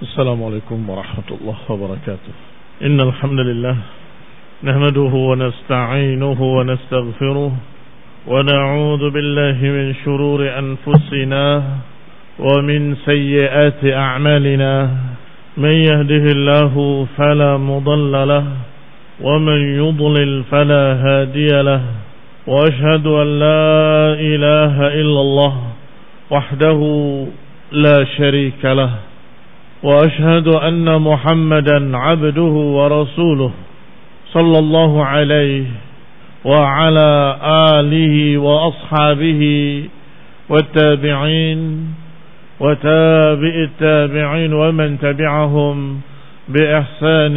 السلام عليكم ورحمة الله وبركاته. إن الحمد لله نحمده ونستعينه ونستغفره ونعوذ بالله من شرور أنفسنا ومن سيئات أعمالنا. من يهده الله فلا مضل له ومن يضلل فلا هادي له. وأشهد أن لا إله إلا الله وحده لا شريك له. وأشهد أن محمدا عبده ورسوله صلى الله عليه وعلى آله وأصحابه والتابعين وتابع التابعين ومن تبعهم بإحسان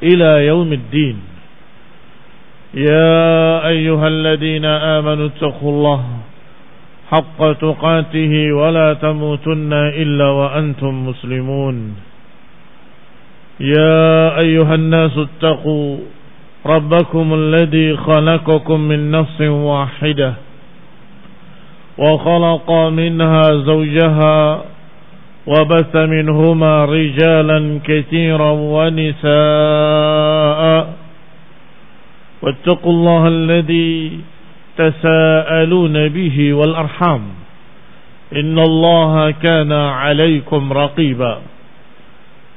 إلى يوم الدين. يا أيها الذين آمنوا اتقوا الله حق تقاته ولا تموتن إلا وأنتم مسلمون. يا أيها الناس اتقوا ربكم الذي خلقكم من نفس واحدة وخلق منها زوجها وبث منهما رجالا كثيرا ونساء واتقوا الله الذي تساءلون به والأرحام إن الله كان عليكم رقيبا.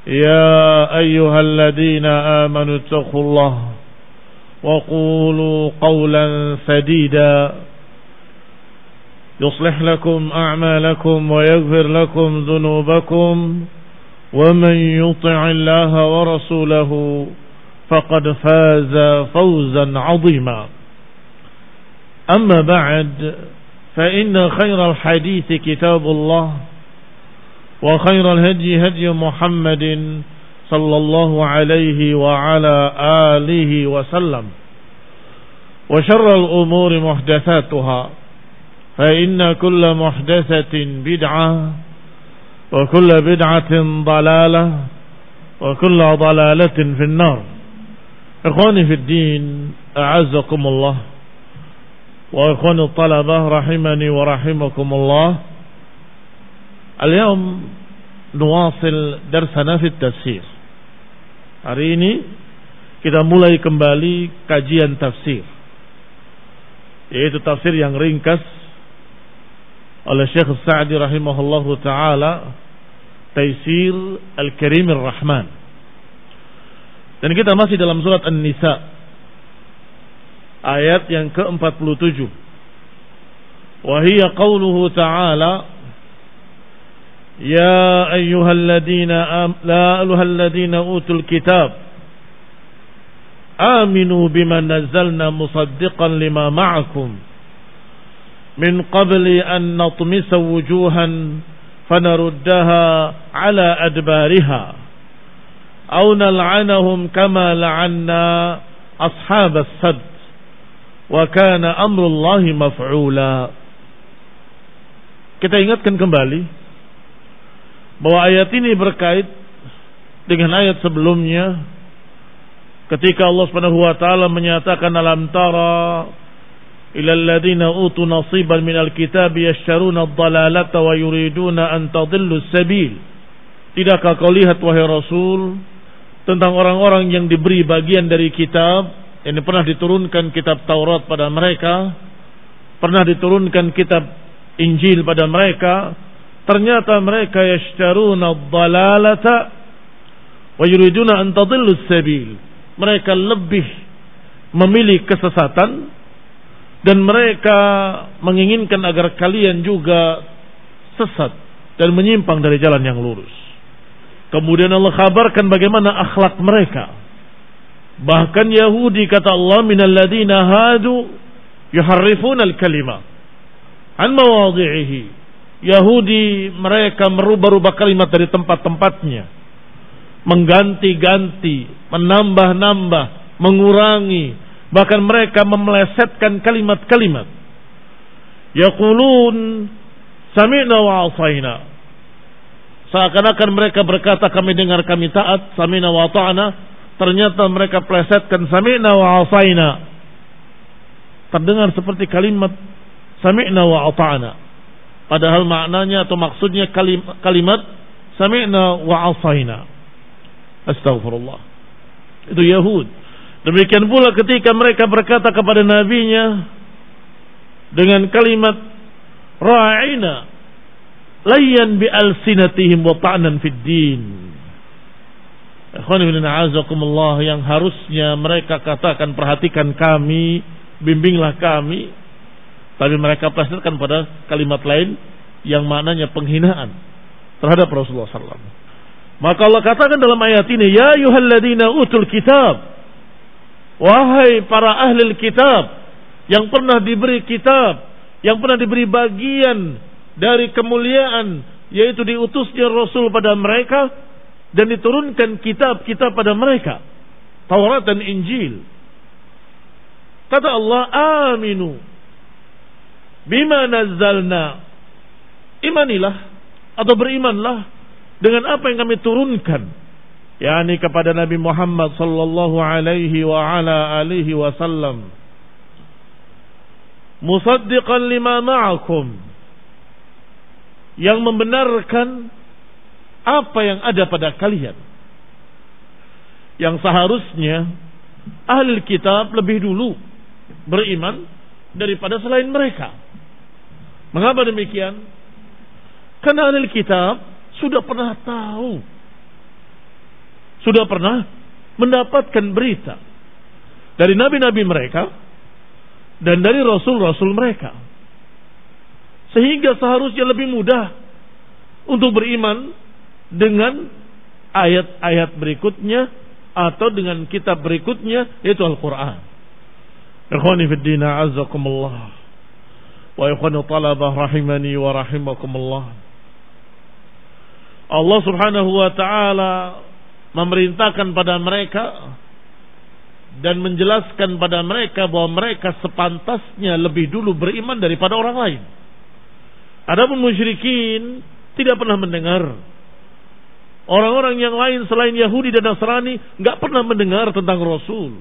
يا أيها الذين آمنوا اتقوا الله وقولوا قولا سديدا يصلح لكم أعمالكم ويغفر لكم ذنوبكم ومن يطع الله ورسوله فقد فاز فوزا عظيما. أما بعد فإن خير الحديث كتاب الله وخير الهدي هدي محمد صلى الله عليه وعلى آله وسلم وشر الأمور محدثاتها فإن كل محدثة بدعة وكل بدعة ضلالة وكل ضلالة في النار. إخواني في الدين أعزكم الله وإخواني الطلبة رحمني ورحمكم الله. اليوم نواصل درسنا في التفسير. Hari ini kita mulai kembali kajian tafsir, yaitu tafsir yang ringkas oleh Syekh Sa'di rahimahullahu taala, Taisir Al-Karim Ar-Rahman. Dan kita masih dalam surat An-Nisa, ayat yang ke-47. Wa hiya qauluhu ta'ala, ya ayyuhalladzina utul kitab aminu bima nazzalna musaddiqan lima ma'akum min qabli an natmisa wujuhan fanaruddaha ala adbariha aw nal'anahum kama la'anna ashabas sabt wa kana amrullahi maf'ula. Kita ingatkan kembali bahwa ayat ini berkait dengan ayat sebelumnya ketika Allah Subhanahu wa taala menyatakan alam tara ilal ladzina utu nasiban minal kitabi yashtaruna ad-dalalata wa yuriduna an tadillu as-sabil. Tidakkah kau lihat wahai Rasul tentang orang-orang yang diberi bagian dari kitab, ini pernah diturunkan kitab Taurat pada mereka, pernah diturunkan kitab Injil pada mereka, ternyata mereka yashtaruna ad-dalalata wa yuriduna an tadillu as-sabil. Mereka lebih memilih kesesatan dan mereka menginginkan agar kalian juga sesat dan menyimpang dari jalan yang lurus. Kemudian Allah kabarkan bagaimana akhlak mereka. Bahkan Yahudi, kata Allah, minal ladina hadu yuharrifuna al-kalima an mawadhi'ihi. Yahudi mereka merubah-rubah kalimat dari tempat-tempatnya, mengganti-ganti, menambah-nambah, mengurangi, bahkan mereka memelesetkan kalimat-kalimat. Yaqulun sami'na wa asaina. Seakan-akan mereka berkata kami dengar, kami taat, sami'na wa ta'ana. Ternyata mereka plesetkan sami'na wa asaina. Terdengar seperti kalimat sami'na wa ata'na, padahal maknanya atau maksudnya kalimat sami'na wa asaina. Astaghfirullah. Itu Yahud. Demikian pula ketika mereka berkata kepada nabinya dengan kalimat ra'ina layyan bi alsinatihim wa ta'nan fid din. Ikhwan fillah a'azakumullah, yang harusnya mereka katakan perhatikan kami, bimbinglah kami, tapi mereka plesetkan pada kalimat lain yang maknanya penghinaan terhadap Rasulullah SAW. Maka Allah katakan dalam ayat ini, ya ayyuhalladzina utul kitab, wahai para ahli kitab yang pernah diberi kitab, yang pernah diberi bagian dari kemuliaan, yaitu diutusnya Rasul pada mereka dan diturunkan kitab-kitab pada mereka, Taurat dan Injil. Kata Allah, aminu bima nazzalna, imanilah atau berimanlah dengan apa yang kami turunkan, yakni kepada Nabi Muhammad sallallahu alaihi wa ala alihi wasallam, musaddiqan lima ma'akum, yang membenarkan apa yang ada pada kalian. Yang seharusnya ahli kitab lebih dulu beriman daripada selain mereka. Mengapa demikian? Karena ahli kitab sudah pernah tahu, sudah pernah mendapatkan berita dari nabi-nabi mereka dan dari rasul-rasul mereka, sehingga seharusnya lebih mudah untuk beriman dengan ayat-ayat berikutnya atau dengan kitab berikutnya, yaitu Al-Quran. Ikhwani fid din, a'azzakumullah wa ikhwani talabah rahimani wa rahimakumullah. Allah subhanahu wa ta'ala memerintahkan pada mereka dan menjelaskan pada mereka bahwa mereka sepantasnya lebih dulu beriman daripada orang lain. Adapun musyrikin tidak pernah mendengar, orang-orang yang lain selain Yahudi dan Nasrani enggak pernah mendengar tentang Rasul.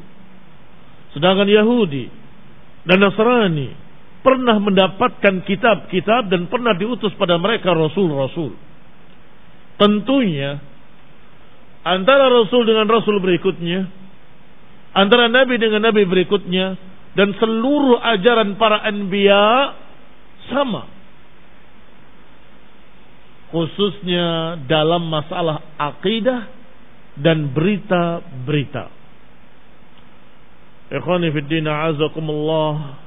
Sedangkan Yahudi dan Nasrani pernah mendapatkan kitab-kitab dan pernah diutus pada mereka rasul-rasul. Tentunya antara rasul dengan rasul berikutnya, antara nabi dengan nabi berikutnya, dan seluruh ajaran para anbiya sama, khususnya dalam masalah akidah dan berita-berita. Ikhwani fid din, a'azakumullah.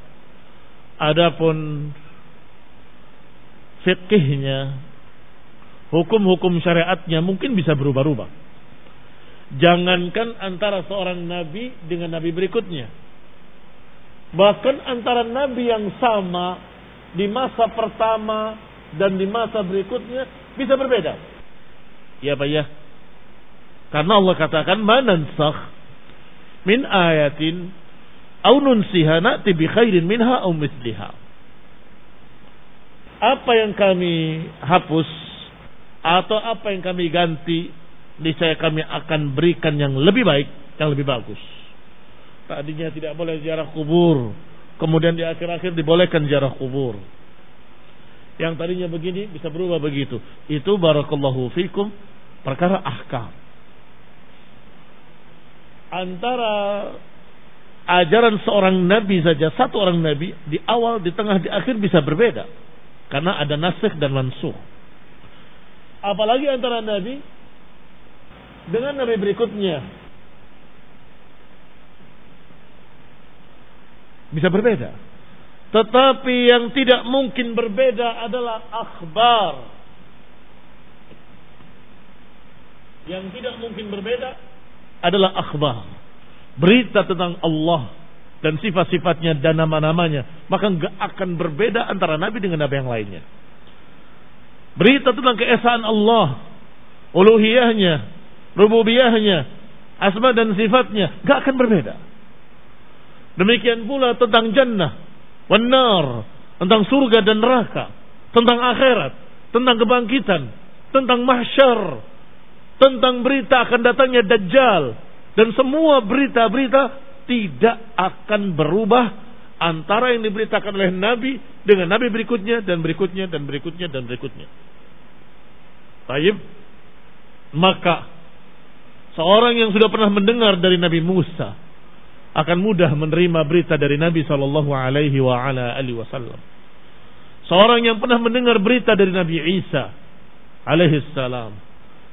Adapun fikihnya, hukum-hukum syariatnya mungkin bisa berubah-ubah. Jangankan antara seorang nabi dengan nabi berikutnya, bahkan antara nabi yang sama di masa pertama dan di masa berikutnya bisa berbeda. Ya Pak ya. Karena Allah katakan, "Manansakh min ayatin aw nunsiha na'ti bi khairin minha aw mithliha." Apa yang kami hapus atau apa yang kami ganti, niscaya kami akan berikan yang lebih baik, yang lebih bagus. Tadinya tidak boleh ziarah kubur, kemudian di akhir-akhir dibolehkan ziarah kubur. Yang tadinya begini bisa berubah begitu. Itu barakallahu fikum perkara ahkam. Antara ajaran seorang nabi saja, satu orang nabi, di awal, di tengah, di akhir bisa berbeda, karena ada nasikh dan mansukh. Apalagi antara nabi dengan nabi berikutnya bisa berbeda. Tetapi yang tidak mungkin berbeda adalah akhbar. Yang tidak mungkin berbeda adalah akhbar, berita tentang Allah dan sifat-sifatnya dan nama-namanya. Maka enggak akan berbeda antara nabi dengan nabi yang lainnya. Berita tentang keesaan Allah, uluhiyahnya, rububiyahnya, asma dan sifatnya, enggak akan berbeda. Demikian pula tentang jannah wan nar, tentang surga dan neraka, tentang akhirat, tentang kebangkitan, tentang mahsyar, tentang berita akan datangnya Dajjal, dan semua berita-berita tidak akan berubah antara yang diberitakan oleh Nabi dengan Nabi berikutnya dan berikutnya dan berikutnya dan berikutnya. Baik. maka seorang yang sudah pernah mendengar dari Nabi Musa akan mudah menerima berita dari Nabi sallallahu alaihi wasallam. Seorang yang pernah mendengar berita dari Nabi Isa alaihi salam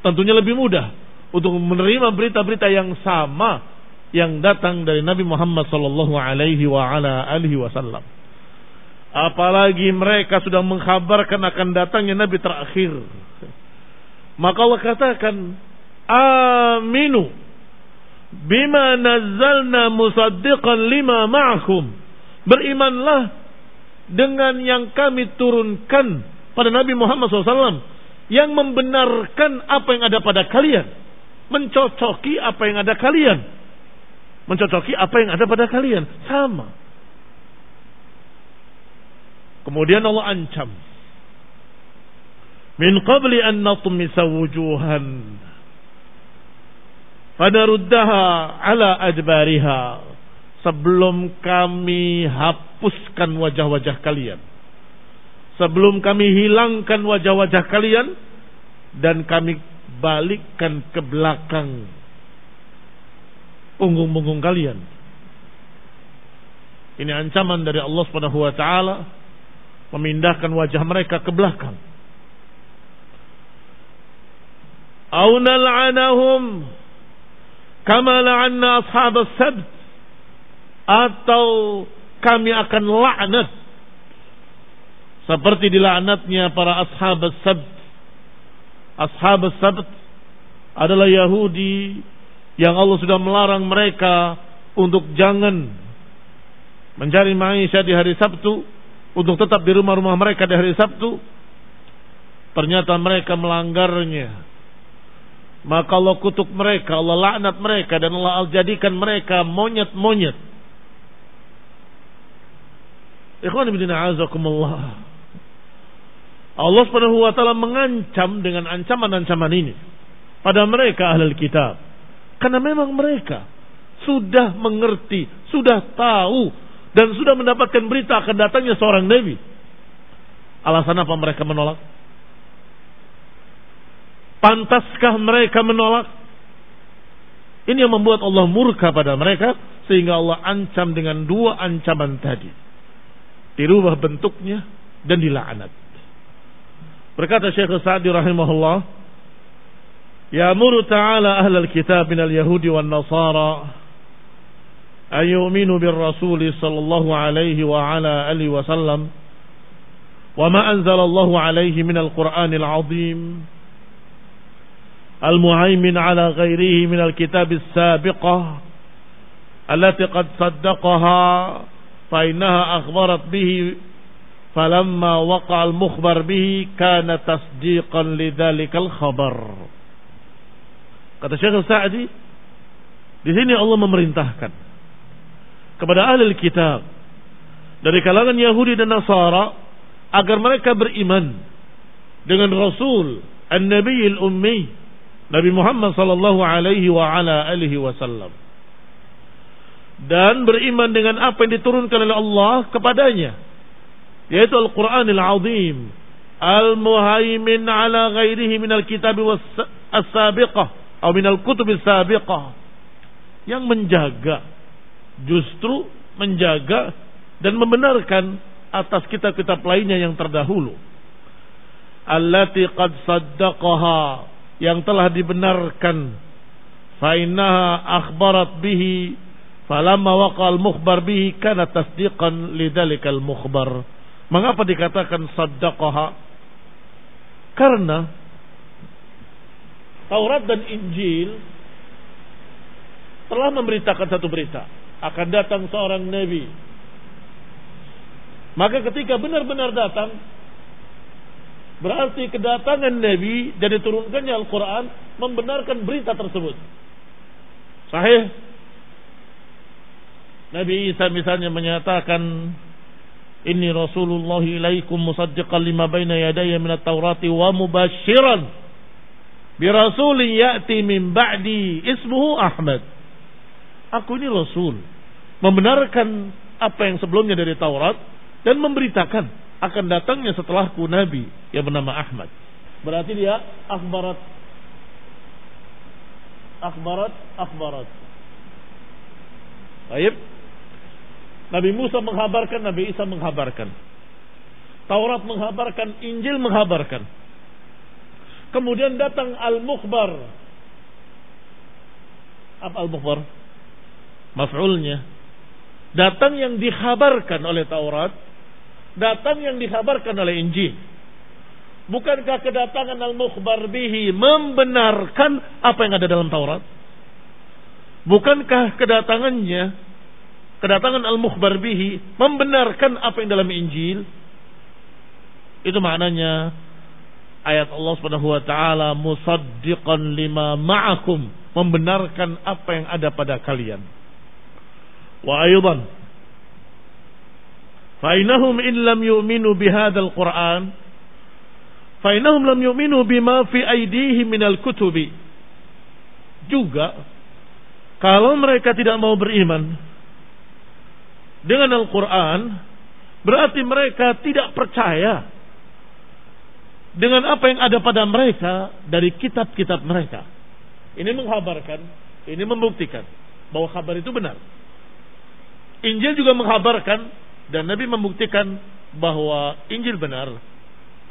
tentunya lebih mudah untuk menerima berita-berita yang sama yang datang dari Nabi Muhammad sallallahu alaihi wasallam. Apalagi mereka sudah mengkhabarkan akan datangnya Nabi terakhir. Maka Allah katakan, aminu bima nazzalna musaddiqan lima ma'akum. Berimanlah dengan yang kami turunkan pada Nabi Muhammad SAW, yang membenarkan apa yang ada pada kalian, mencocoki apa yang ada kalian, mencocoki apa yang ada pada kalian, sama. Kemudian Allah ancam, min qabli an natmisa wujuhan fadaruddaha ala adbariha, sebelum kami hapuskan wajah-wajah kalian, sebelum kami hilangkan wajah-wajah kalian dan kami balikkan ke belakang punggung-punggung kalian. Ini ancaman dari Allah Subhanahu wa taala, memindahkan wajah mereka ke belakang. Au nal'anahum kama la'anna ashab as-sabt, atau kami akan laknat seperti dilaknatnya para ashab as-sabt. Ashab as-sabt adalah Yahudi yang Allah sudah melarang mereka untuk jangan mencari maisha di hari Sabtu, untuk tetap di rumah-rumah mereka di hari Sabtu. Ternyata mereka melanggarnya. Maka Allah kutuk mereka, Allah laknat mereka, dan Allah jadikan mereka monyet-monyet. Ikhwan fillah azakumullah. Allah Subhanahu wa taala mengancam dengan ancaman-ancaman ini pada mereka ahlul kitab, karena memang mereka sudah mengerti, sudah tahu, dan sudah mendapatkan berita akan datangnya seorang nabi. Alasan apa mereka menolak? Pantaskah mereka menolak? Ini yang membuat Allah murka pada mereka, sehingga Allah ancam dengan dua ancaman tadi. Dirubah bentuknya dan dilaknat. Berkata Syekh Sa'di rahimahullah, ya'muru ta'ala ahlal kitab minal yahudi wan nasara ayyuminu bir rasul sallallahu alaihi wa ala alihi wa sallam wa ma anzalallahu alaihi minal qur'anil azim المهيمن على غيره من الكتاب السابقة التي قد صدقها فإنها أخبرت به فلما وقع المخبر به كان تصديقا لذلك الخبر. Kata Syekh Sa'di, di sini Allah memerintahkan kepada ahli kitab dari kalangan Yahudi dan Nasara agar mereka beriman dengan Rasul An-Nabiyil Ummi, Nabi Muhammad sallallahu alaihi wa ala alihi wasallam, dan beriman dengan apa yang diturunkan oleh Allah kepadanya, yaitu Al-Qur'anil Azim, Al-Muhaimin ala ghairihi minal kitab as-sabiqah atau minal kutub as-sabiqah, yang menjaga, justru menjaga dan membenarkan atas kitab-kitab lainnya yang terdahulu. Allati qad saddaqaha, yang telah dibenarkan. Fa innaha akhbarat bihi falamma waqa'al mukhbar bihi kana tasdiqan lidzalikal mukhbar. Mengapa dikatakan saddaqaha? Karena Taurat dan Injil telah memberitakan satu berita, akan datang seorang nabi. Maka ketika benar-benar datang, berarti kedatangan Nabi dan diturunkannya Al-Quran membenarkan berita tersebut. Sahih. Nabi Isa misalnya menyatakan, Inni Rasulullah ilaikum musaddiqan lima baina yadayya minat Taurati wa mubashiran bi rasulin ya'ti min ba'di ismuhu Ahmad. Aku ini Rasul, membenarkan apa yang sebelumnya dari Taurat dan memberitakan akan datangnya setelahku Nabi yang bernama Ahmad. Berarti dia akhbarat akhbarat. Baik. Nabi Musa menghabarkan, Nabi Isa menghabarkan. Taurat menghabarkan, Injil menghabarkan. Kemudian datang al-mukhbar. Apa al-mukhbar? Maf'ulnya. Datang yang dikhabarkan oleh Taurat, datang yang dikhabarkan oleh Injil. Bukankah kedatangan al-mukhbar bihi membenarkan apa yang ada dalam Taurat? Bukankah kedatangan al-mukhbar bihi membenarkan apa yang dalam Injil? Itu maknanya ayat Allah Subhanahu wa taala musaddiqan lima ma'akum, membenarkan apa yang ada pada kalian. Wa aidan fa innahum in lam yu'minu bihadzal Qur'an fa innahum lam yu'minu bima fi aydihim minal kutubi. Juga kalau mereka tidak mau beriman dengan Al-Quran, berarti mereka tidak percaya dengan apa yang ada pada mereka dari kitab-kitab mereka. Ini menghabarkan, ini membuktikan bahwa kabar itu benar. Injil juga menghabarkan dan Nabi membuktikan bahwa Injil benar,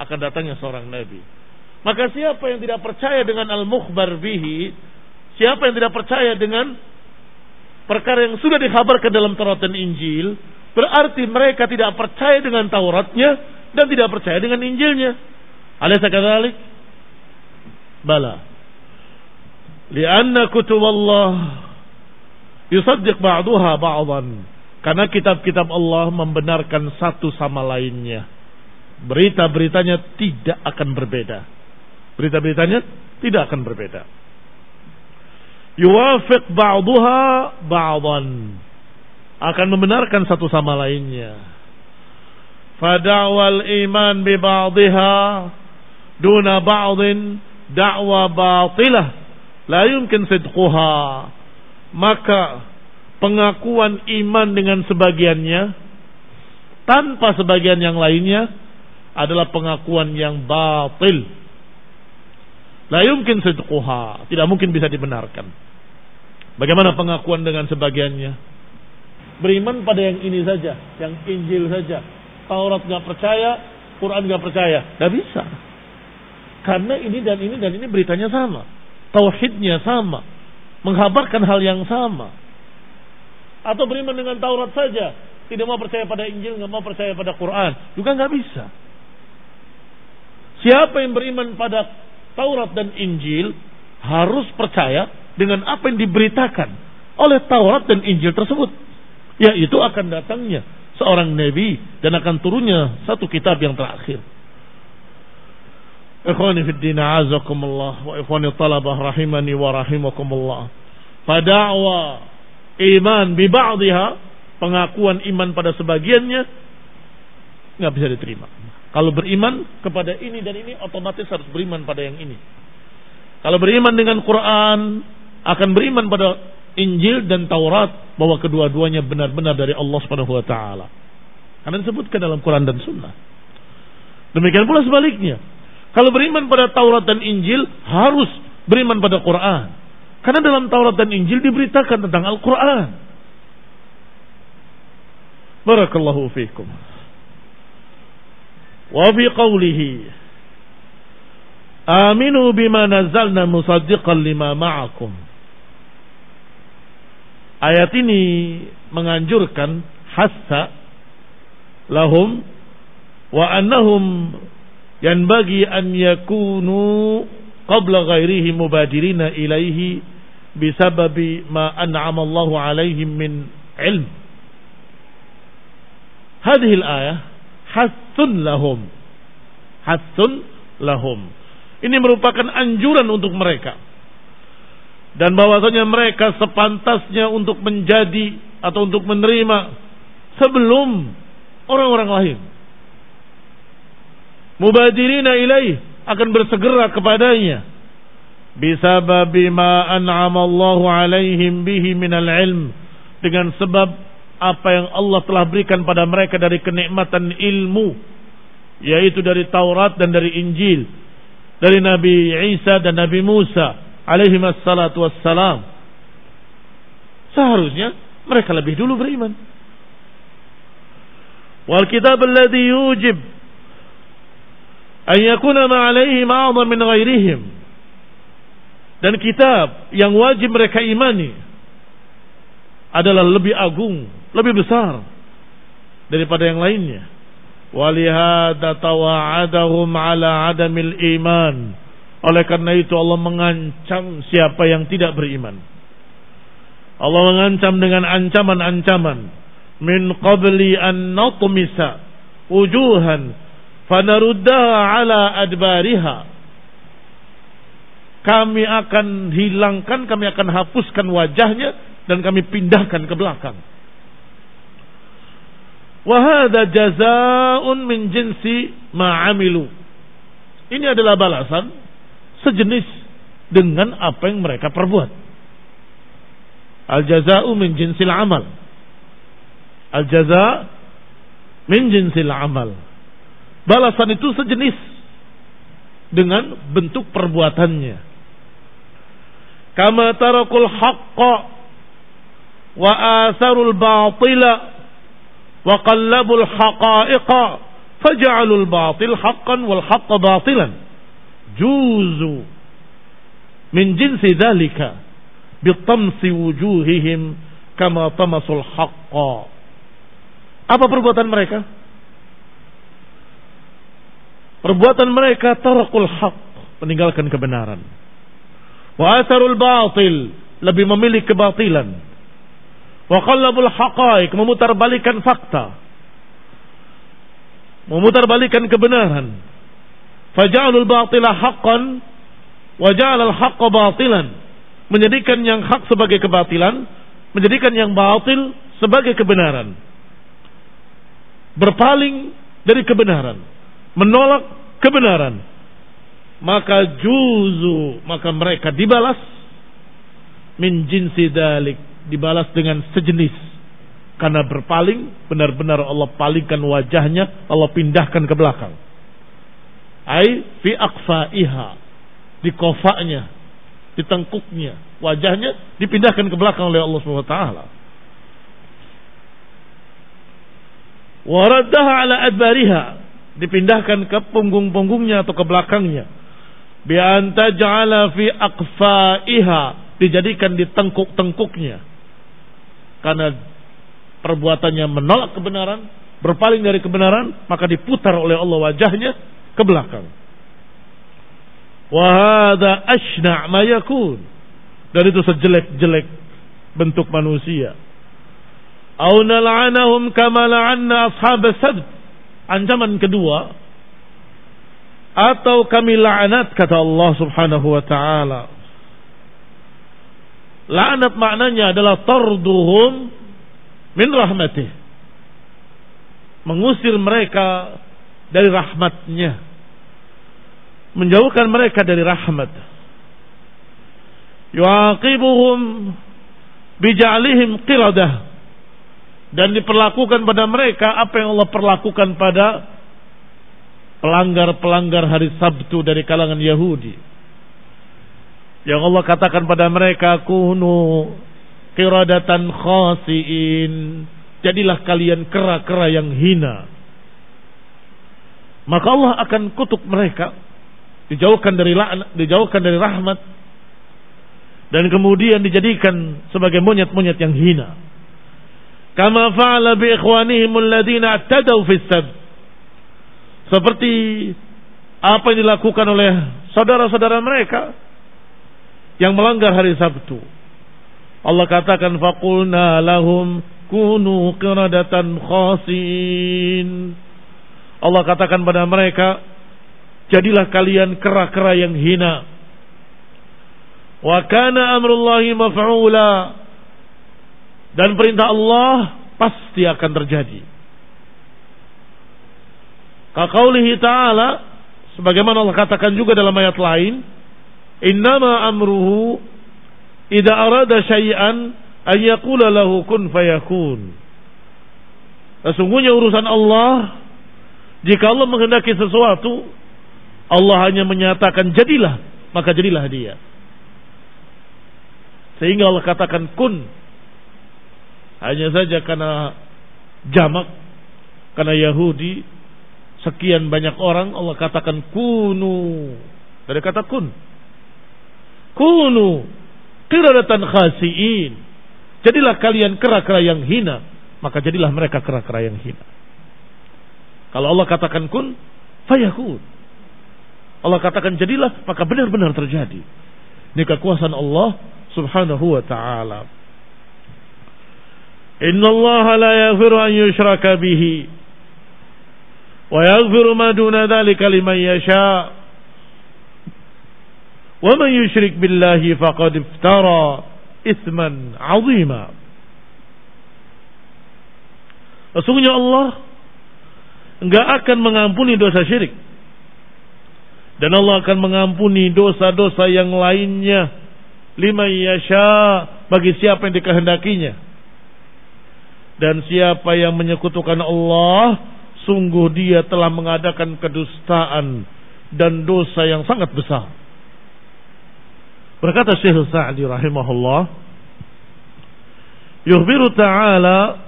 akan datangnya seorang Nabi. Maka siapa yang tidak percaya dengan al-mukhbar bihi, siapa yang tidak percaya dengan perkara yang sudah dikhabarkan dalam Taurat dan Injil, berarti mereka tidak percaya dengan Tauratnya dan tidak percaya dengan Injilnya. Alaysa kadzalik? Bala. Lianna kutub Allah yusaddiq ba'daha ba'dhan. Karena kitab-kitab Allah membenarkan satu sama lainnya. Berita-beritanya tidak akan berbeda. Berita-beritanya tidak akan berbeda. Yuwafiq ba'daha ba'dhan. Akan membenarkan satu sama lainnya. Fada'wal iman bi ba'dihha duna ba'dhin da'wa batilah la yumkin sidquha. Maka pengakuan iman dengan sebagiannya tanpa sebagian yang lainnya adalah pengakuan yang batil. La yumkin sidquha, tidak mungkin bisa dibenarkan. Bagaimana pengakuan dengan sebagiannya? Beriman pada yang ini saja, yang Injil saja. Taurat enggak percaya, Quran enggak percaya. Enggak bisa. Karena ini dan ini dan ini beritanya sama. Tauhidnya sama. Menghabarkan hal yang sama. Atau beriman dengan Taurat saja, tidak mau percaya pada Injil, enggak mau percaya pada Quran, juga enggak bisa. Siapa yang beriman pada Taurat dan Injil harus percaya dengan apa yang diberitakan oleh Taurat dan Injil tersebut, yaitu akan datangnya seorang nabi dan akan turunnya satu kitab yang terakhir. Ikhwani fid din a'azakumullah wa ikhwani talabah rahimani wa rahimakumullah. Fada'wa iman bi ba'dihha, pengakuan iman pada sebagiannya enggak bisa diterima. Kalau beriman kepada ini dan ini, otomatis harus beriman pada yang ini. Kalau beriman dengan Quran, akan beriman pada Injil dan Taurat, bahwa kedua-duanya benar-benar dari Allah Subhanahu wa taala. Karena disebutkan dalam Quran dan Sunnah. Demikian pula sebaliknya. Kalau beriman pada Taurat dan Injil, harus beriman pada Quran. Karena dalam Taurat dan Injil diberitakan tentang Al-Quran. Barakallahu fiikum. Wa fi qawlihi aminu bima nazzalna musaddiqan lima ma'akum. Ayat ini menganjurkan hassa lahum wa annahum yanbaghi an yakunu qabla ghairihi mubadirina ilaihi bisababi ma an'ama Allahu alaihim min ilm. Hadhihi al-ayah hassun lahum. Hassun lahum. Ini merupakan anjuran untuk mereka. Dan bahwasanya mereka sepantasnya untuk menjadi atau untuk menerima sebelum orang-orang lain. Mubadirina ilaih, akan bersegera kepadanya. Bisababi ma an'ama Allahu alaihim bihi minal ilm, dengan sebab apa yang Allah telah berikan pada mereka dari kenikmatan ilmu, yaitu dari Taurat dan dari Injil, dari Nabi Isa dan Nabi Musa, alaihi wassalatu wassalam. Seharusnya mereka lebih dulu beriman. Wal kitab alladhi yujib an yakuna ma alaihim a'zam min ghairihim. Dan kitab yang wajib mereka imani adalah lebih agung, lebih besar daripada yang lainnya. Walihada tawa'adahum ala adamil iman. Oleh karena itu Allah mengancam siapa yang tidak beriman. Allah mengancam dengan ancaman-ancaman. Min qabli an natmisa wujuhan fanaruddaha ala adbariha. Kami akan hilangkan, kami akan hapuskan wajahnya dan kami pindahkan ke belakang. Wa hadza jazaa'un min jinsi ma 'amilu. Ini adalah balasan sejenis dengan apa yang mereka perbuat. Al jazaa'u min jinsil amal. Al jazaa' min jinsil amal. Balasan itu sejenis dengan bentuk perbuatannya. Kama tarakul haqqa wa asarul batila wa qallabul haqa'iqa faja'alul batil haqqan wal haqqa batilan. Juzu min jinsi dhalika bitamsi wujuhihim kama tamasul haqqa. Apa perbuatan mereka? Perbuatan mereka tarakul haqq, meninggalkan kebenaran. Wa asarul batil, lebih memilih kebatilan. Wa qallabul haqa'iq, memutarbalikan fakta, memutarbalikan kebenaran. Faja'alul batila haqqan wa ja'alal haqqa batilan, menjadikan yang hak sebagai kebatilan, menjadikan yang batil sebagai kebenaran. Berpaling dari kebenaran, menolak kebenaran. Maka juzu, maka mereka dibalas min jinsi dalik, dibalas dengan sejenis. Karena berpaling, benar-benar Allah palingkan wajahnya, Allah pindahkan ke belakang. Ai fi aqfaiha, di kofaknya, di tengkuknya, wajahnya dipindahkan ke belakang oleh Allah Subhanahu wa taala. Wa raddaha ala adbariha, dipindahkan ke punggung-punggungnya atau ke belakangnya. Bi an taj'ala fi aqfaiha, dijadikan di tengkuk-tengkuknya. Karena perbuatannya menolak kebenaran, berpaling dari kebenaran, maka diputar oleh Allah wajahnya ke belakang. Wa hadza ashna' ma yakun, dan itu sejelek-jelek bentuk manusia. Au nal'anahum kama la'anna ashabas sabt. Ancaman kedua, atau kami la'anat, kata Allah Subhanahu wa ta'ala. La'anat maknanya adalah tarduhum min rahmatih, mengusir mereka dari rahmatnya, menjauhkan mereka dari rahmat. Yu'aqibuhum bija'lihim qiradah, dan diperlakukan pada mereka apa yang Allah perlakukan pada pelanggar-pelanggar hari Sabtu dari kalangan Yahudi. Yang Allah katakan pada mereka, kunu qiradatan khasiin, jadilah kalian kera-kera yang hina. Maka Allah akan kutuk mereka, dijauhkan dari laknat, dijauhkan dari rahmat, dan kemudian dijadikan sebagai monyet-monyet yang hina. Kama fa'ala bi ikhwanihim alladhina i'tadaw fis sabt, seperti apa yang dilakukan oleh saudara-saudara mereka yang melanggar hari Sabtu. Allah katakan, faqulna lahum kunu qiradatan khasiin. Allah katakan pada mereka, jadilah kalian kera-kera yang hina. Wa kana amrullahi maf'ula, dan perintah Allah pasti akan terjadi. Kaqaulihi ta'ala, sebagaimana Allah katakan juga dalam ayat lain, innama amruhu idza arada syai'an an yaqula lahu kun fayakun. Sesungguhnya urusan Allah, jika Allah menghendaki sesuatu, Allah hanya menyatakan jadilah, maka jadilah dia. Sehingga Allah katakan kun. Hanya saja karena jamak, karena Yahudi sekian banyak orang, Allah katakan kunu. Dari kata kun. Kunu qiradatan khasiin. Jadilah kalian kera-kera yang hina, maka jadilah mereka kera-kera yang hina. Kalau Allah katakan kun, fayakun. Allah katakan jadilah, maka benar-benar terjadi. Ini kekuasaan Allah subhanahu wa ta'ala. Inna Allah la yaghfiru an yushraka bihi wa yaghfiru ma duna dhalika liman yasha. Wa man yushrik billahi faqad iftara itsman 'azima. Sesungguhnya Allah enggak akan mengampuni dosa syirik, dan Allah akan mengampuni dosa-dosa yang lainnya liman yasha, bagi siapa yang dikehendakinya. Dan siapa yang menyekutukan Allah, sungguh dia telah mengadakan kedustaan dan dosa yang sangat besar. Berkata Syekh Sa'di rahimahullah, yukhbiru ta'ala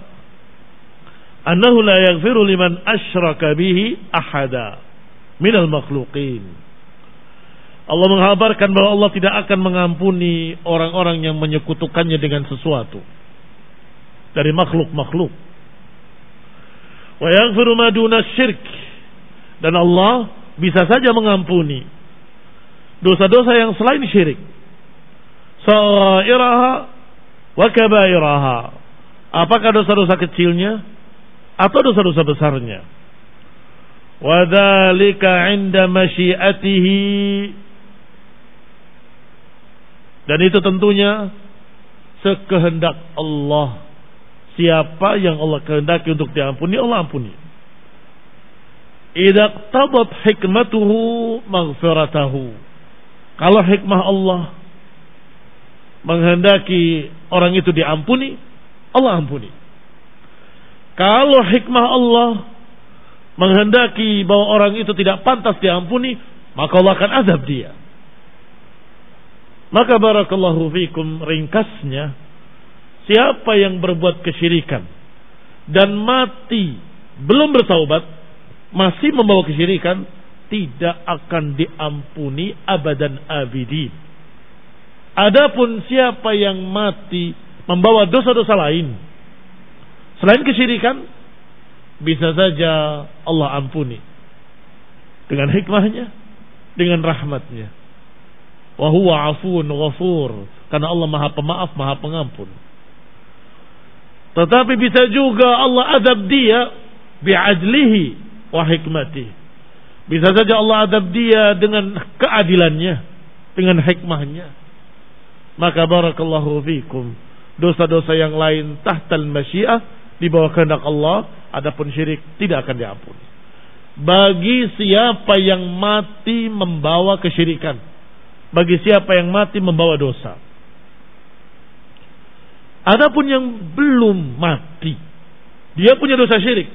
annahu la yaghfiru liman asyraka bihi ahada minal makhluqin. Allah menghabarkan bahwa Allah tidak akan mengampuni orang-orang yang menyekutukannya dengan sesuatu dari makhluk-makhluk. Wa yaghfiru ma duna syirk, dan Allah bisa saja mengampuni dosa-dosa yang selain syirik, sagha'iraha wa kabairaha, apakah dosa-dosa kecilnya atau dosa-dosa besarnya. Wa dzalika 'inda masyiatihi, dan itu tentunya sekehendak Allah. Siapa yang Allah kehendaki untuk diampuni, Allah ampuni. Idza qtadat hikmatuhu maghfiratahu, kalau hikmah Allah menghendaki orang itu diampuni, Allah ampuni. Kalau hikmah Allah menghendaki bahwa orang itu tidak pantas diampuni, maka Allah akan azab dia. Maka barakallahu fikum, ringkasnya, siapa yang berbuat kesyirikan dan mati belum bertaubat, masih membawa kesyirikan, tidak akan diampuni abadan abidin. Adapun siapa yang mati membawa dosa-dosa lain selain kesyirikan, bisa saja Allah ampuni dengan hikmahnya, dengan rahmatnya. Wa huwa afuun ghafur, karena Allah Maha Pemaaf, Maha Pengampun. Tetapi bisa juga Allah azab dia bi'adlihi wa hikmatihi. Bisa saja Allah azab dia dengan keadilannya, dengan hikmahnya. Maka barakallahu fikum, dosa-dosa yang lain tahtal masyiah, di bawah kehendak Allah, adapun syirik tidak akan diampuni. Bagi siapa yang mati membawa kesyirikan, bagi siapa yang mati membawa dosa. Adapun yang belum mati, dia punya dosa syirik,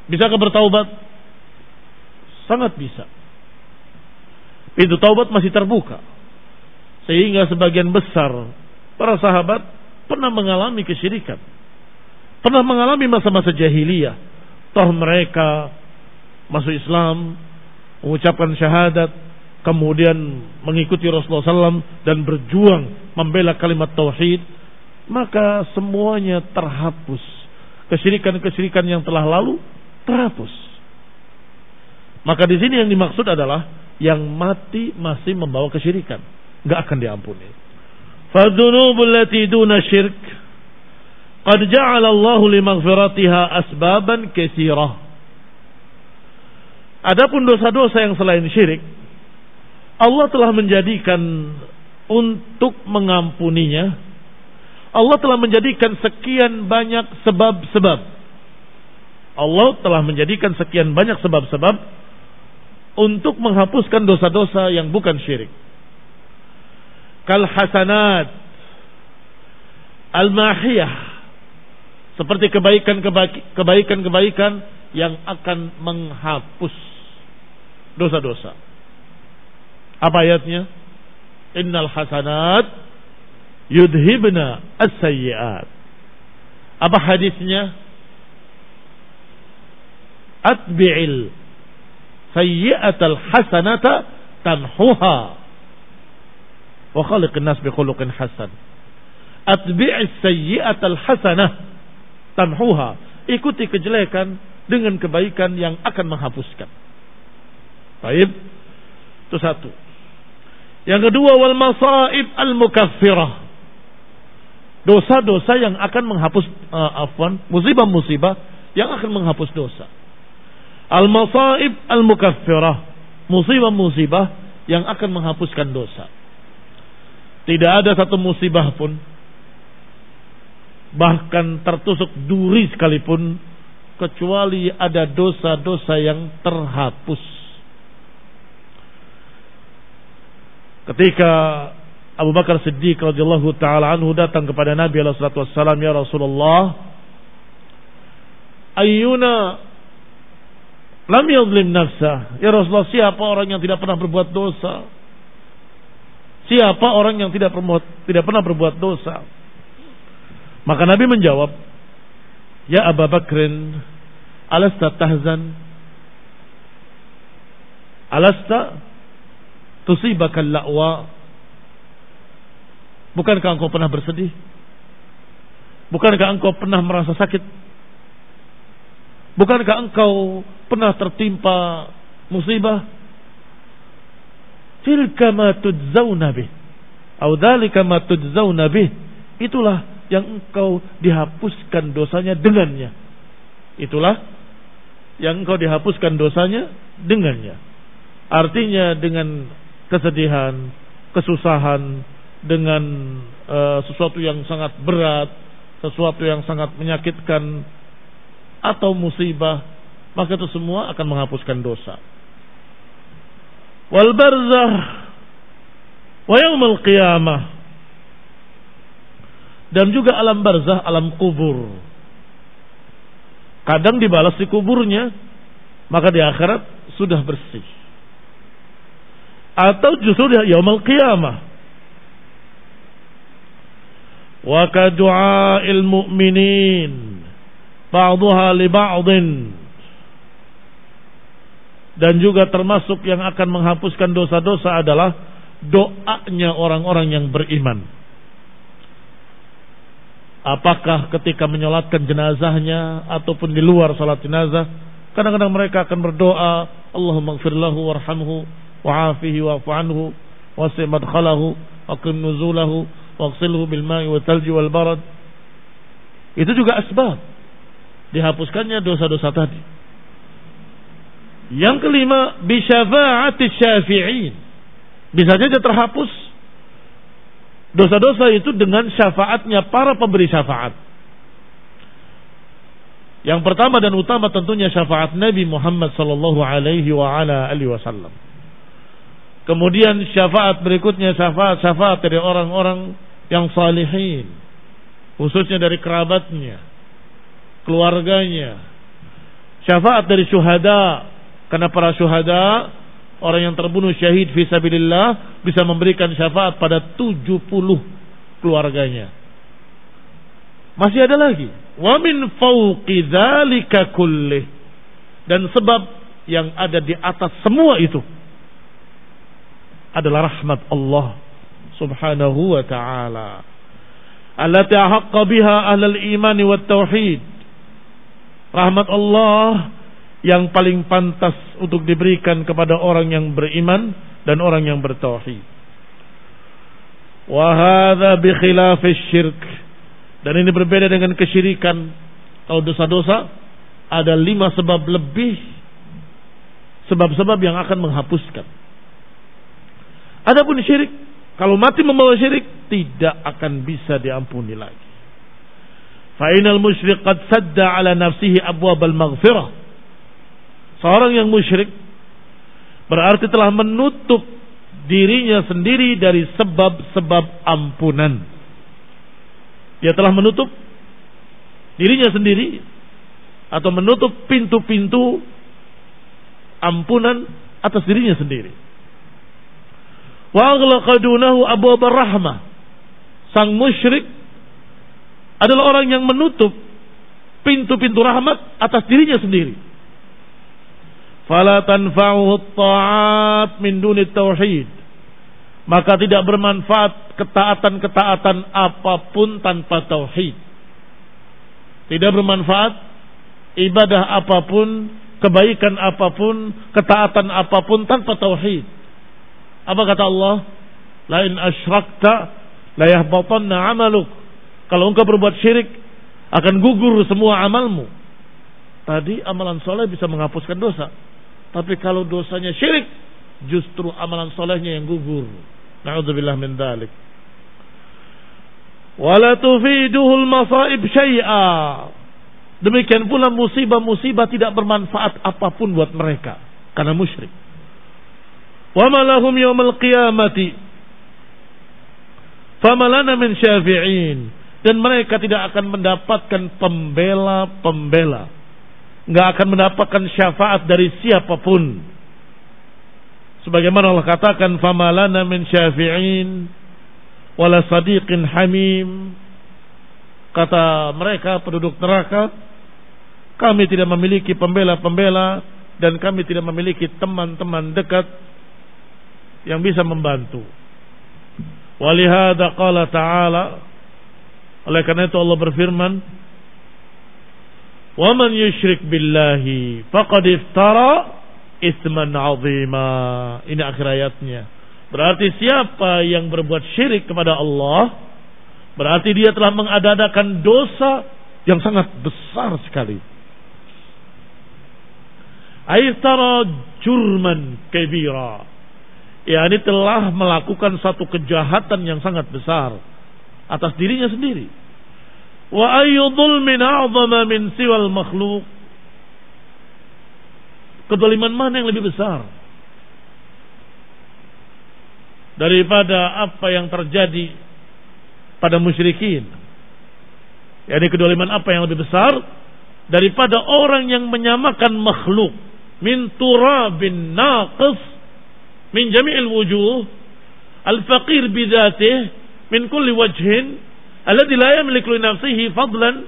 bisakah bertaubat? Sangat bisa. Pintu taubat masih terbuka, sehingga sebagian besar para sahabat pernah mengalami kesyirikan, pernah mengalami masa-masa jahiliyah. Toh mereka masuk Islam, mengucapkan syahadat, kemudian mengikuti Rasulullah SAW dan berjuang membela kalimat tauhid, maka semuanya terhapus. Kesyirikan-kesyirikan yang telah lalu terhapus. Maka di sini yang dimaksud adalah yang mati masih membawa kesyirikan, enggak akan diampuni. Fadzunubul lati duna syirk qad ja'ala Allahu limaghfiratiha asbaban katsirah. Adapun dosa-dosa yang selain syirik, Allah telah menjadikan untuk mengampuninya, Allah telah menjadikan sekian banyak sebab-sebab. Allah telah menjadikan sekian banyak sebab-sebab untuk menghapuskan dosa-dosa yang bukan syirik. Kal hasanat al-mahiyah, seperti kebaikan-kebaikan yang akan menghapus dosa-dosa. Apa ayatnya? Innal hasanat yudhibna as-sayyi'at. Apa hadisnya? Atbi'il sayyi'atal hasanata tamhuha wa khaliqin nas bi khuluqin hasan. Atbi'is sayyi'atal hasanah tamhuha. Ikuti kejelekan dengan kebaikan yang akan menghapuskan. Baik. Itu satu. Yang kedua, wal masaib al mukaffirah. Dosa-dosa yang akan menghapus musibah-musibah yang akan menghapus dosa. Al masaib al mukaffirah. Musibah-musibah yang akan menghapuskan dosa. Tidak ada satu musibah pun, bahkan tertusuk duri sekalipun, kecuali ada dosa-dosa yang terhapus. Ketika Abu Bakar Siddiq radhiyallahu taala anhu datang kepada Nabi alaihi salatu wassalam, ya Rasulullah, ayyuna lam yadhlim nafsah? Ya Rasulullah, siapa orang yang tidak pernah berbuat dosa? Siapa orang yang tidak pernah berbuat dosa? Maka Nabi menjawab, ya Abu Bakrin, alasta tahzan? Alasta tusibakal la'wa? Bukankah engkau pernah bersedih? Bukankah engkau pernah merasa sakit? Bukankah engkau pernah tertimpa musibah? Tilka ma tudzawna bih, atau dzalika ma tudzawna bih. Itulah yang engkau dihapuskan dosanya dengannya. Itulah yang engkau dihapuskan dosanya dengannya. Artinya dengan kesedihan, kesusahan, dengan sesuatu yang sangat berat, sesuatu yang sangat menyakitkan, atau musibah, maka itu semua akan menghapuskan dosa. Wal barzah wa yaumul qiyamah, dan juga alam barzah, alam kubur. Kadang dibalas di kuburnya, maka di akhirat sudah bersih. Atau justru di yaumul qiyamah. Wa ka du'ail mu'minin ba'dhuha li ba'dhin, dan juga termasuk yang akan menghapuskan dosa-dosa adalah doanya orang-orang yang beriman. Apakah ketika menyolatkan jenazahnya ataupun di luar salat jenazah, kadang-kadang mereka akan berdoa, Allahumma ighfir lahu warhamhu wa'afihi wa'fu anhu wasi' madkhalahu aqim nuzulahu waghsilhu bil ma'i wal thalji wal barad. Itu juga asbab dihapuskannya dosa-dosa tadi. Yang kelima, bi syafa'ati syafi'in. Bisa saja terhapus dosa-dosa itu dengan syafaatnya para pemberi syafaat. Yang pertama dan utama tentunya syafaat Nabi Muhammad sallallahu alaihi wa ala alihi wasallam. Kemudian syafaat berikutnya syafaat dari orang-orang yang salihin, khususnya dari kerabatnya, keluarganya. Syafaat dari syuhada, karena para syuhada, orang yang terbunuh syahid fi sabilillah, bisa memberikan syafaat pada 70 keluarganya. Masih ada lagi, wa min fawqi dzalika kullih, dan sebab yang ada di atas semua itu adalah rahmat Allah subhanahu wa ta'ala, allati ahaqqa biha ahlul iman wat tauhid. Rahmat Allah yang paling pantas untuk diberikan kepada orang yang beriman dan orang yang bertauhid. Wa hadza bi khilafis syirk, dan ini berbeda dengan kesyirikan. Kalau dosa-dosa ada 5 sebab lebih, sebab-sebab yang akan menghapuskan. Adapun syirik, kalau mati membawa syirik, tidak akan bisa diampuni lagi. Fa inal musyrik qad sadda ala nafsihi abwabal maghfirah. Seorang yang musyrik berarti telah menutup dirinya sendiri dari sebab-sebab ampunan. Dia telah menutup dirinya sendiri atau menutup pintu-pintu ampunan atas dirinya sendiri. Wa aghlaqa dunahu abwabar rahmah. sang musyrik adalah orang yang menutup pintu-pintu rahmat atas dirinya sendiri. Fala tanfa'uhu ta'at min duni tauhid. Maka tidak bermanfaat ketaatan-ketaatan apapun tanpa tauhid. Tidak bermanfaat ibadah apapun, kebaikan apapun, ketaatan apapun tanpa tauhid. Apa kata Allah? La in asyrakta la yahbatanna 'amaluk. Kalau engkau berbuat syirik, akan gugur semua amalmu. Tadi amalan soleh bisa menghapuskan dosa. Tapi kalau dosanya syirik, justru amalan solehnya yang gugur. Na'udzubillah min dzalik. Wala tufiduhul masaib syai'a. Demikian pula musibah-musibah tidak bermanfaat apapun buat mereka karena musyrik. Wa ma lahum yaumil qiyamati fama lana min syafi'in. Dan mereka tidak akan mendapatkan pembela-pembela. Enggak akan mendapatkan syafaat dari siapapun. Sebagaimana Allah katakan, fama lana min syafi'in wala sadiqin hamim. Kata mereka penduduk neraka, kami tidak memiliki pembela-pembela dan kami tidak memiliki teman-teman dekat yang bisa membantu. Walihada qala ta'ala, oleh karena itu Allah berfirman, wa man yusyrik billahi faqad iftara itsman 'azima. Ini akhir ayatnya. Berarti siapa yang berbuat syirik kepada Allah, berarti dia telah mengada-adakan dosa yang sangat besar sekali. Aitara jurman kabira. Ya, ini telah melakukan satu kejahatan yang sangat besar atas dirinya sendiri. Wa ayyu dhulmin a'zama min siwal makhluk. Kedzaliman mana yang lebih besar daripada apa yang terjadi pada musyrikin? Yani kedzaliman apa yang lebih besar daripada orang yang menyamakan makhluk min turabin naqis min jami'il wujuh al-faqir bidzatihi min kulli wajhin alladhi la yamliku li nafsihi fadlan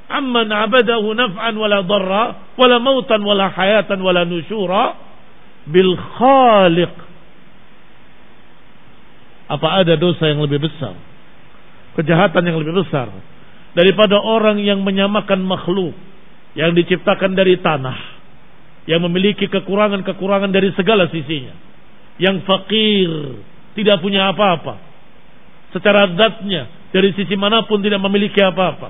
amman 'abadahu naf'an wala darra wala mautan wala hayatan wala nusyura bil khaliq. Apa ada dosa yang lebih besar, kejahatan yang lebih besar daripada orang yang menyamakan makhluk yang diciptakan dari tanah, yang memiliki kekurangan-kekurangan dari segala sisinya, yang fakir, tidak punya apa-apa secara zatnya, dari sisi manapun tidak memiliki apa-apa,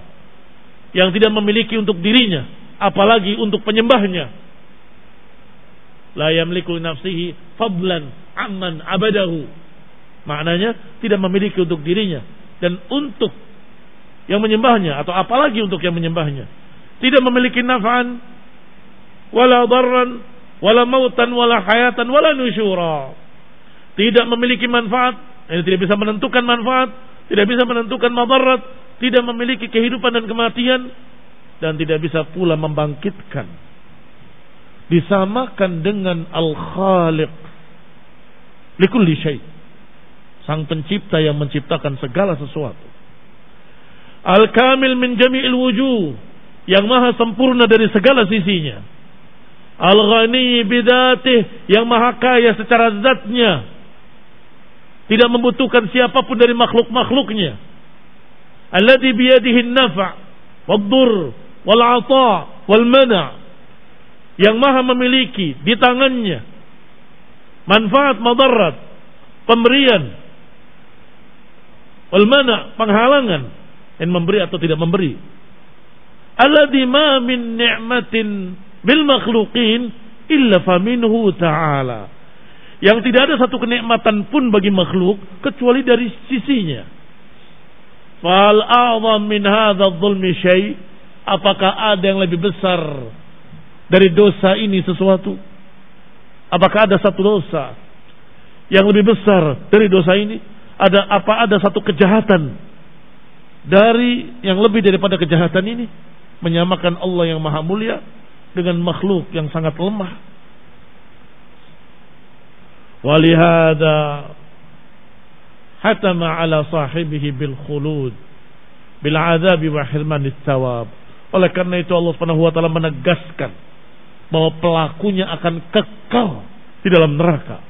yang tidak memiliki untuk dirinya, apalagi untuk penyembahnya. La yamliku li nafsihi fadlan amman abadahu. Maknanya tidak memiliki untuk dirinya dan untuk yang menyembahnya, atau apalagi untuk yang menyembahnya. Tidak memiliki naf'an wala darran wala mautan wala hayatan wala nusyura. Tidak memiliki manfaat, tidak bisa menentukan manfaat, tidak bisa menentukan madarat, tidak memiliki kehidupan dan kematian, dan tidak bisa pula membangkitkan. Disamakan dengan Al-Khaliq likulli syai', sang pencipta yang menciptakan segala sesuatu. Al-Kamil min jami'il wujuh, yang maha sempurna dari segala sisinya. Al-Ghani bidatih, yang maha kaya secara zatnya, tidak membutuhkan siapapun dari makhluk-makhluknya. Alladzi biyadihi an-naf' wad-durr wal-'ata' wal-mana', yang maha memiliki di tangannya manfaat, madarat, pemberian, wal-mana', penghalangan, dan memberi atau tidak memberi. Alladzi ma min ni'matin bil makhluqin illa faminhu ta'ala, yang tidak ada satu kenikmatan pun bagi makhluk kecuali dari sisinya. Fal a'zam min hadza adh-dhulmi syai', apakah ada yang lebih besar dari dosa ini sesuatu? Apakah ada satu dosa yang lebih besar dari dosa ini? Ada satu kejahatan dari yang lebih daripada kejahatan ini? Menyamakan Allah yang maha mulia dengan makhluk yang sangat lemah. Walihada hatama ala sahibihi bil khulud bil adzabi wa hirmanis thawab. Oleh karena itu Allah Subhanahu wa taala menegaskan bahwa pelakunya akan kekal di dalam neraka.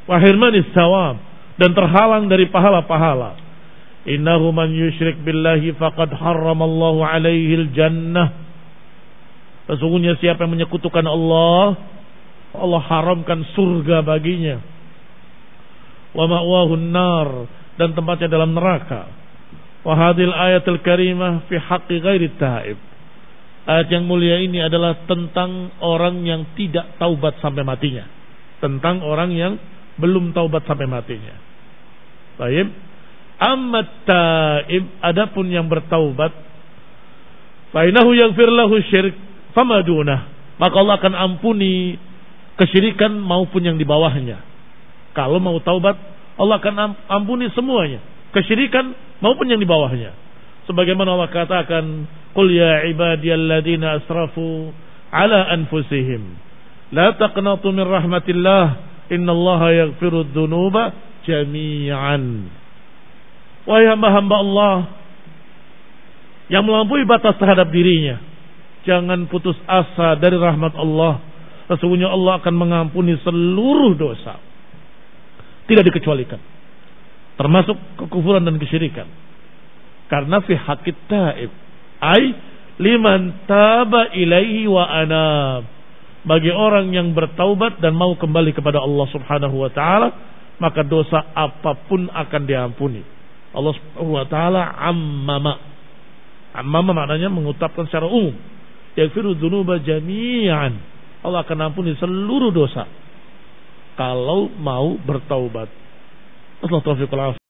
Wa hirmanis thawab, dan terhalang dari pahala-pahala. Innahu man yusyrik billahi faqad harramallahu alaihi al-jannah. Sesungguhnya siapa yang menyekutukan Allah, Allah haramkan surga baginya. Wa ma'wahu an-nar, dan tempatnya dalam neraka. Wa hadhil ayatul karimah fi haqqi ghairi taib. Ayat yang mulia ini adalah tentang orang yang tidak taubat sampai matinya. Tentang orang yang belum taubat sampai matinya. Baik. Amma taib, adapun yang bertaubat, fa innahu yaghfir lahu syirk fama dunah, maka Allah akan ampuni kesyirikan maupun yang di bawahnya. Kalau mau taubat, Allah akan ampuni semuanya, kesyirikan maupun yang di bawahnya. Sebagaimana Allah katakan, qul ya ibadiyalladzina asrafu ala anfusihim la taqnatu min rahmatillah innallaha yaghfirudz dzunuba jami'an. Wahai hamba-hamba Allah yang melampaui batas terhadap dirinya, jangan putus asa dari rahmat Allah. Sesungguhnya Allah akan mengampuni seluruh dosa, tidak dikecualikan, termasuk kekufuran dan kesyirikan. Karena fi haqqit taib, ai liman taba ilaihi wa anab, bagi orang yang bertaubat dan mau kembali kepada Allah Subhanahu wa taala, maka dosa apapun akan diampuni. Allah Subhanahu wa taala ammama maknanya mengutapkan secara umum. Yaghfiru dzunuba jami'an. Allah akan ampuni seluruh dosa kalau mau bertaubat. Wassalamualaikum warahmatullahi wabarakatuh.